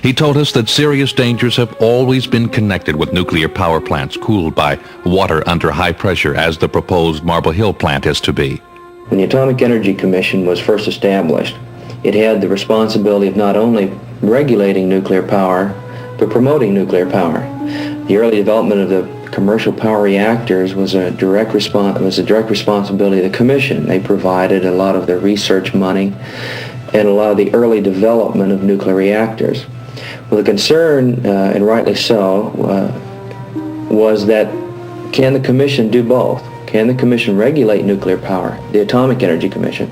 He told us that serious dangers have always been connected with nuclear power plants cooled by water under high pressure, as the proposed Marble Hill plant is to be. When the Atomic Energy Commission was first established, it had the responsibility of not only regulating nuclear power, but promoting nuclear power. The early development of the commercial power reactors was a direct responsibility of the Commission. They provided a lot of the research money and a lot of the early development of nuclear reactors. Well, the concern, and rightly so, was that can the Commission do both? Can the Commission regulate nuclear power? The Atomic Energy Commission.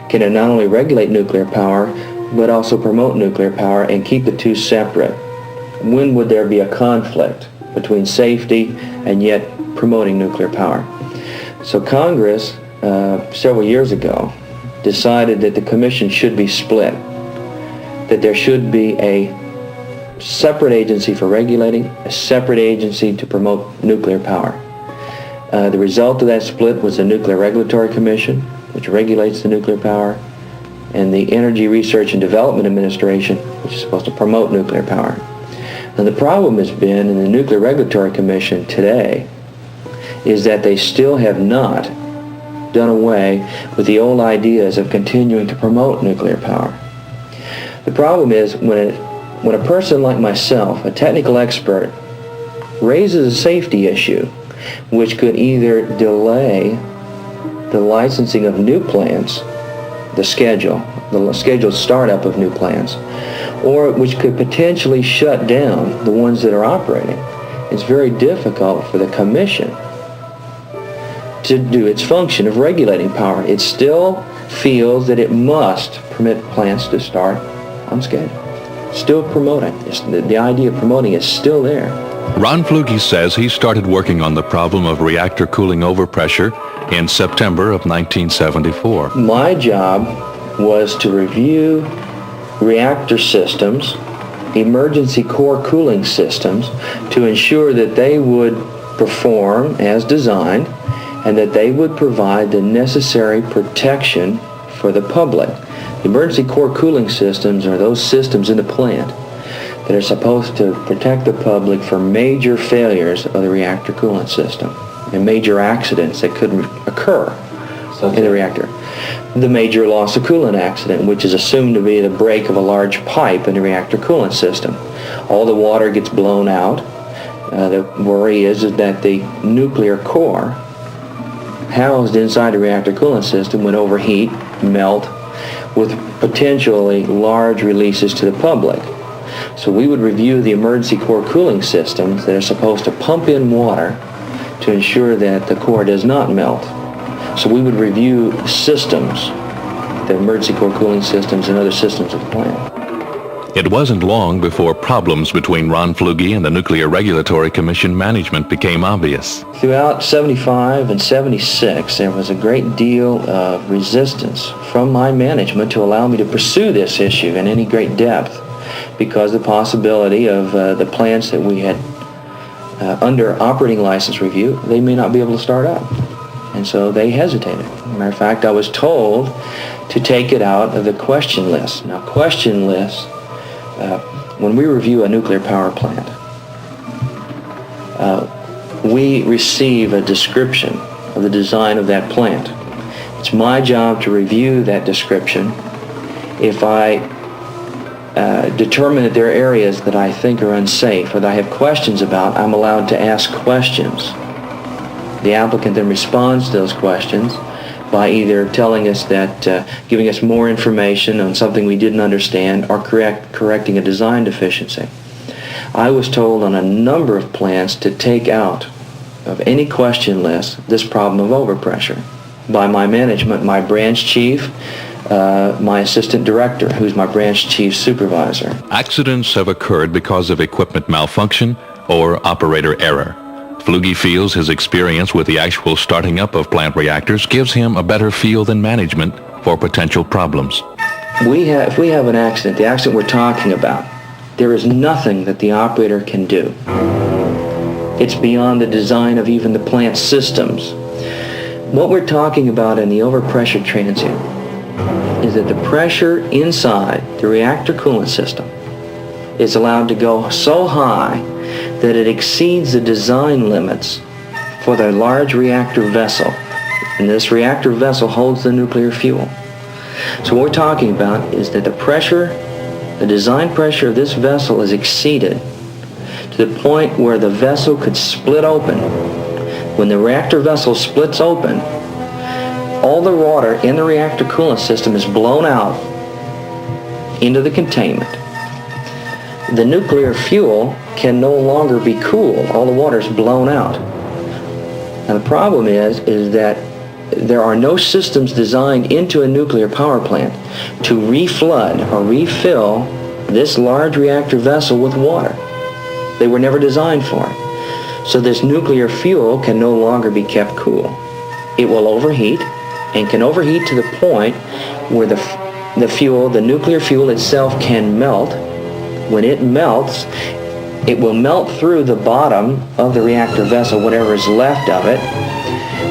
Can it not only regulate nuclear power, but also promote nuclear power and keep the two separate? When would there be a conflict between safety and yet promoting nuclear power? So Congress, several years ago, decided that the Commission should be split, that there should be a separate agency for regulating, a separate agency to promote nuclear power. The result of that split was the Nuclear Regulatory Commission, which regulates the nuclear power, and the Energy Research and Development Administration, which is supposed to promote nuclear power. Now, the problem has been in the Nuclear Regulatory Commission today is that they still have not done away with the old ideas of continuing to promote nuclear power. The problem is when a person like myself, a technical expert, raises a safety issue which could either delay the licensing of new plants, the scheduled startup of new plants, or which could potentially shut down the ones that are operating. It's very difficult for the Commission to do its function of regulating power. It still feels that it must permit plants to start on schedule. Still promoting. The idea of promoting is still there. Ron Fluge says he started working on the problem of reactor cooling overpressure in September of 1974. My job was to review reactor systems, emergency core cooling systems, to ensure that they would perform as designed and that they would provide the necessary protection for the public. The emergency core cooling systems are those systems in the plant that are supposed to protect the public from major failures of the reactor coolant system and major accidents that could occur in the reactor. The major loss of coolant accident, which is assumed to be the break of a large pipe in the reactor coolant system. All the water gets blown out. The worry is that the nuclear core housed inside the reactor coolant system would overheat, melt, with potentially large releases to the public. So we would review the emergency core cooling systems that are supposed to pump in water to ensure that the core does not melt. So we would review systems, the emergency core cooling systems and other systems of the plant. It wasn't long before problems between Ron Fluge and the Nuclear Regulatory Commission management became obvious. Throughout 75 and 76, there was a great deal of resistance from my management to allow me to pursue this issue in any great depth, because the possibility of the plants that we had under operating license review, they may not be able to start up. And so they hesitated. As a matter of fact, I was told to take it out of the question list. Now, question lists, when we review a nuclear power plant, we receive a description of the design of that plant. It's my job to review that description. If I determine that there are areas that I think are unsafe or that I have questions about, I'm allowed to ask questions. The applicant then responds to those questions by either telling us that, giving us more information on something we didn't understand, or correcting a design deficiency. I was told on a number of plants to take out of any question list this problem of overpressure by my management, my branch chief, my assistant director, who's my branch chief supervisor. Accidents have occurred because of equipment malfunction or operator error. Fluge feels his experience with the actual starting up of plant reactors gives him a better feel than management for potential problems. If we have an accident, the accident we're talking about, there is nothing that the operator can do. It's beyond the design of even the plant systems. What we're talking about in the overpressure transient is that the pressure inside the reactor coolant system is allowed to go so high that it exceeds the design limits for the large reactor vessel. And this reactor vessel holds the nuclear fuel. So what we're talking about is that the pressure, the design pressure of this vessel is exceeded to the point where the vessel could split open. When the reactor vessel splits open, all the water in the reactor coolant system is blown out into the containment. The nuclear fuel can no longer be cooled. All the water is blown out. Now the problem is that there are no systems designed into a nuclear power plant to reflood or refill this large reactor vessel with water. They were never designed for it. So this nuclear fuel can no longer be kept cool. It will overheat, and can overheat to the point where the nuclear fuel itself can melt. When it melts, it will melt through the bottom of the reactor vessel, whatever is left of it.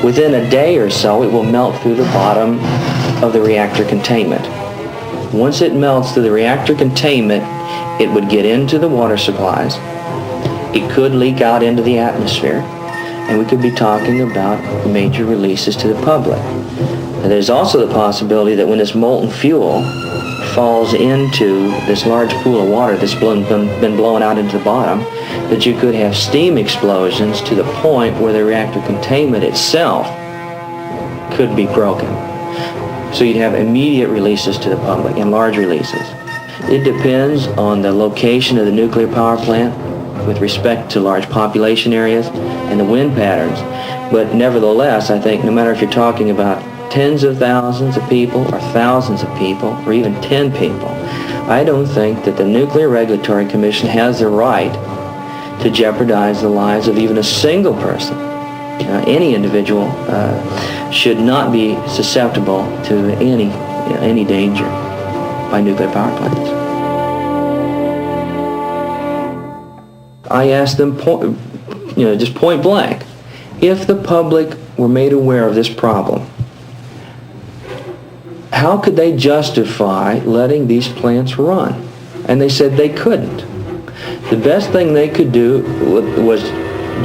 Within a day or so, it will melt through the bottom of the reactor containment. Once it melts through the reactor containment, it would get into the water supplies. It could leak out into the atmosphere, and we could be talking about major releases to the public. Now, there's also the possibility that when this molten fuel falls into this large pool of water that's been blown out into the bottom, that you could have steam explosions to the point where the reactor containment itself could be broken. So you'd have immediate releases to the public, and large releases. It depends on the location of the nuclear power plant with respect to large population areas and the wind patterns. But nevertheless, I think no matter if you're talking about tens of thousands of people or thousands of people or even 10 people, I don't think that the Nuclear Regulatory Commission has the right to jeopardize the lives of even a single person. Any individual should not be susceptible to any danger by nuclear power plants. I asked them, just point blank, if the public were made aware of this problem, how could they justify letting these plants run? And they said they couldn't. The best thing they could do was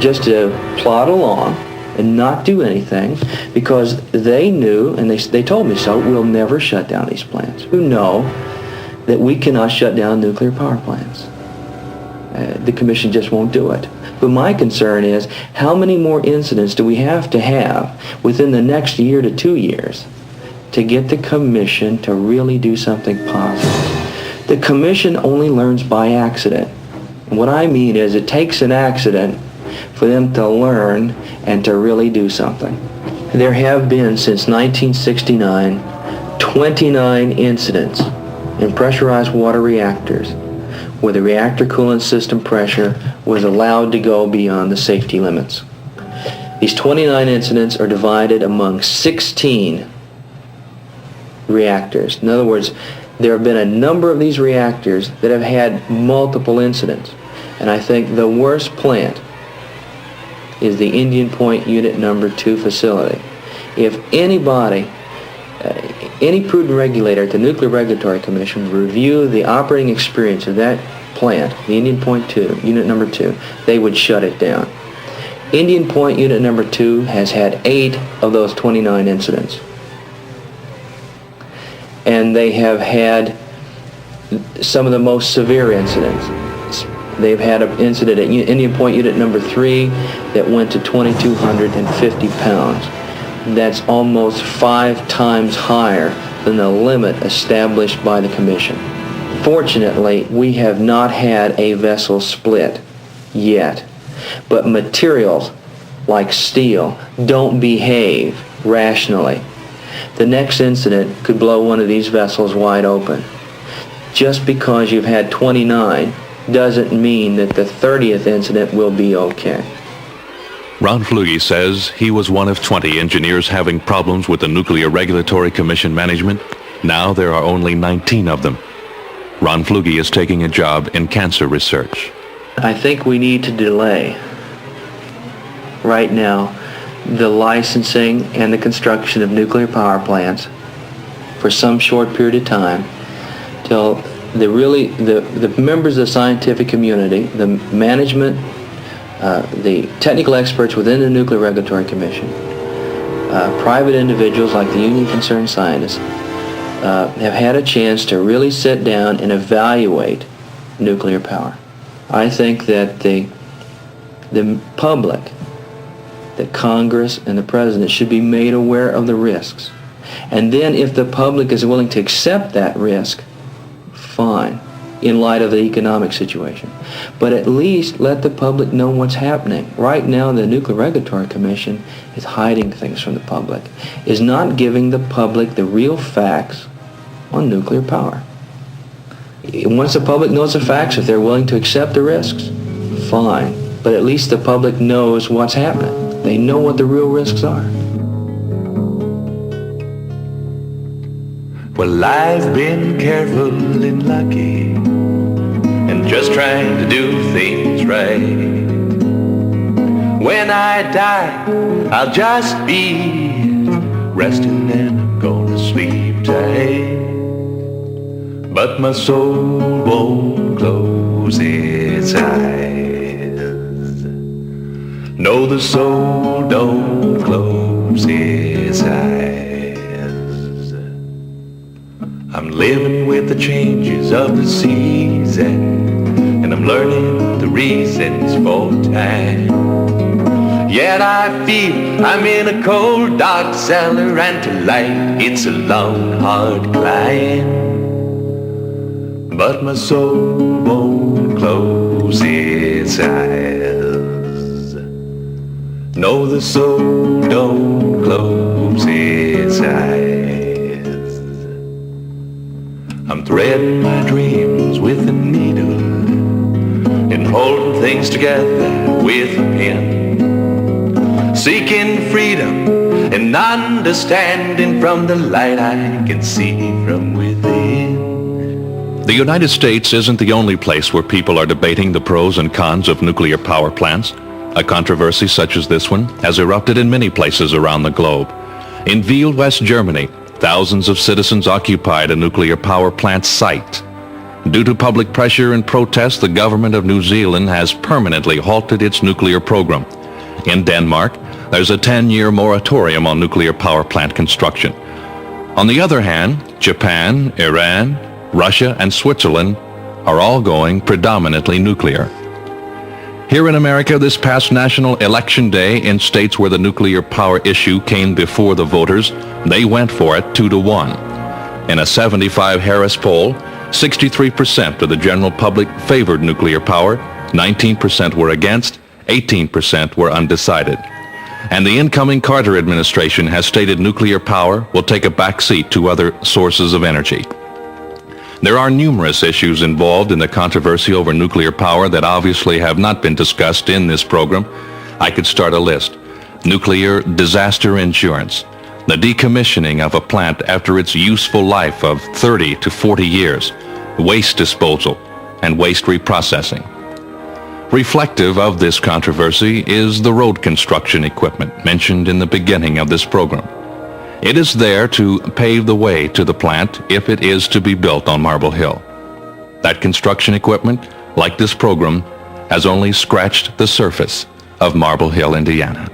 just to plod along and not do anything, because they knew, and they told me so, we'll never shut down these plants. Who know that we cannot shut down nuclear power plants. The commission just won't do it. But my concern is, how many more incidents do we have to have within the next year to 2 years to get the commission to really do something positive? The commission only learns by accident. And what I mean is, it takes an accident for them to learn and to really do something. There have been, since 1969, 29 incidents in pressurized water reactors where the reactor coolant system pressure was allowed to go beyond the safety limits. These 29 incidents are divided among 16 reactors. In other words, there have been a number of these reactors that have had multiple incidents. And I think the worst plant is the Indian Point Unit Number 2 facility. If anybody, any prudent regulator at the Nuclear Regulatory Commission review the operating experience of that plant, the Indian Point 2, Unit Number 2, they would shut it down. Indian Point Unit Number 2 has had 8 of those 29 incidents. And they have had some of the most severe incidents. They've had an incident at Indian Point Unit Number 3 that went to 2,250 pounds. That's almost 5 times higher than the limit established by the commission. Fortunately, we have not had a vessel split yet, but materials like steel don't behave rationally. The next incident could blow one of these vessels wide open. Just because you've had 29 doesn't mean that the 30th incident will be okay. Ron Flugie says he was one of 20 engineers having problems with the Nuclear Regulatory Commission management. Now there are only 19 of them. Ron Flugie is taking a job in cancer research. I think we need to delay right now the licensing and the construction of nuclear power plants for some short period of time till the members of the scientific community, the management, the technical experts within the Nuclear Regulatory Commission, private individuals like the Union Concerned Scientists, have had a chance to really sit down and evaluate nuclear power. I think that the public, that Congress and the President should be made aware of the risks. And then if the public is willing to accept that risk, fine, in light of the economic situation. But at least let the public know what's happening. Right now, the Nuclear Regulatory Commission is hiding things from the public, is not giving the public the real facts on nuclear power. Once the public knows the facts, if they're willing to accept the risks, fine. But at least the public knows what's happening. They know what the real risks are. Well, I've been careful and lucky, and just trying to do things right. When I die, I'll just be resting and I'm gonna sleep tight. But my soul won't close its eyes. No, the soul don't close its eyes. I'm living with the changes of the season, and I'm learning the reasons for time. Yet I feel I'm in a cold, dark cellar, and to light it's a long, hard climb. But my soul won't close its eyes. No, the soul don't close its eyes. I'm threading my dreams with a needle and holding things together with a pen, seeking freedom and understanding from the light I can see from within. The United States isn't the only place where people are debating the pros and cons of nuclear power plants. A controversy such as this one has erupted in many places around the globe. In Whas, West Germany, thousands of citizens occupied a nuclear power plant site. Due to public pressure and protest, the government of New Zealand has permanently halted its nuclear program. In Denmark, there's a 10-year moratorium on nuclear power plant construction. On the other hand, Japan, Iran, Russia, and Switzerland are all going predominantly nuclear. Here in America, this past National Election Day, in states where the nuclear power issue came before the voters, they went for it 2-1. In a 75 Harris poll, 63% of the general public favored nuclear power, 19% were against, 18% were undecided. And the incoming Carter administration has stated nuclear power will take a backseat to other sources of energy. There are numerous issues involved in the controversy over nuclear power that obviously have not been discussed in this program. I could start a list. Nuclear disaster insurance, the decommissioning of a plant after its useful life of 30 to 40 years, waste disposal, and waste reprocessing. Reflective of this controversy is the road construction equipment mentioned in the beginning of this program. It is there to pave the way to the plant if it is to be built on Marble Hill. That construction equipment, like this program, has only scratched the surface of Marble Hill, Indiana.